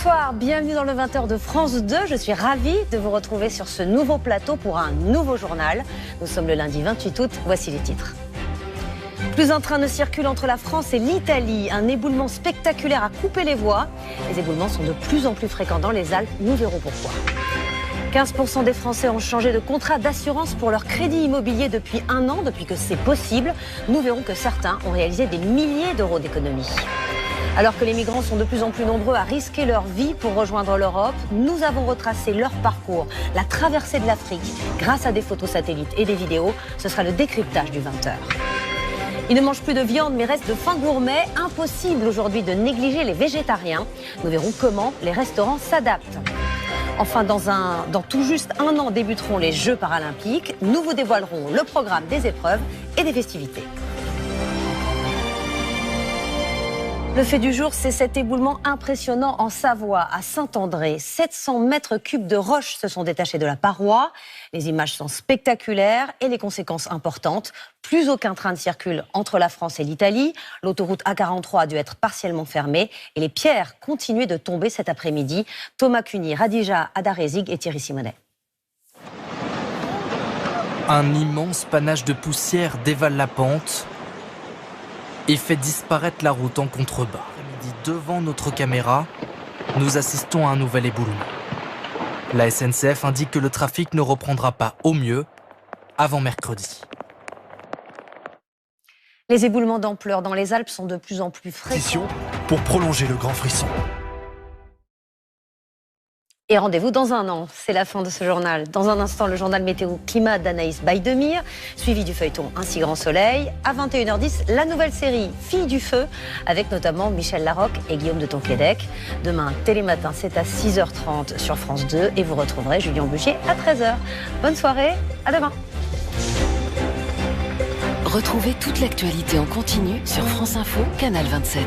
Bonsoir, bienvenue dans le 20h de France 2. Je suis ravie de vous retrouver sur ce nouveau plateau pour un nouveau journal. Nous sommes le lundi 28 août, voici les titres. Plus un train ne circule entre la France et l'Italie. Un éboulement spectaculaire a coupé les voies. Les éboulements sont de plus en plus fréquents dans les Alpes, nous verrons pourquoi. 15% des Français ont changé de contrat d'assurance pour leur crédit immobilier depuis un an, depuis que c'est possible. Nous verrons que certains ont réalisé des milliers d'euros d'économies. Alors que les migrants sont de plus en plus nombreux à risquer leur vie pour rejoindre l'Europe, nous avons retracé leur parcours, la traversée de l'Afrique, grâce à des photos satellites et des vidéos. Ce sera le décryptage du 20h. Ils ne mangent plus de viande mais restent de fins gourmets. Impossible aujourd'hui de négliger les végétariens. Nous verrons comment les restaurants s'adaptent. Enfin, dans tout juste un an débuteront les Jeux paralympiques. Nous vous dévoilerons le programme des épreuves et des festivités. Le fait du jour, c'est cet éboulement impressionnant en Savoie, à Saint-André. 700 mètres cubes de roches se sont détachés de la paroi. Les images sont spectaculaires et les conséquences importantes. Plus aucun train ne circule entre la France et l'Italie. L'autoroute A43 a dû être partiellement fermée. Et les pierres continuaient de tomber cet après-midi. Thomas Cuny, Radija Adarezig et Thierry Simonet. Un immense panache de poussière dévale la pente et fait disparaître la route en contrebas. Devant notre caméra, nous assistons à un nouvel éboulement. La SNCF indique que le trafic ne reprendra pas au mieux avant mercredi. Les éboulements d'ampleur dans les Alpes sont de plus en plus fréquents. Pour prolonger le grand frisson. Et rendez-vous dans un an, c'est la fin de ce journal. Dans un instant, le journal météo-climat d'Anaïs Baïdemir, suivi du feuilleton Ainsi grand soleil. À 21h10, la nouvelle série Filles du feu, avec notamment Michel Larocque et Guillaume de Tonquédec. Demain, Télématin, c'est à 6h30 sur France 2 et vous retrouverez Julien Bugier à 13h. Bonne soirée, à demain. Retrouvez toute l'actualité en continu sur France Info, Canal 27.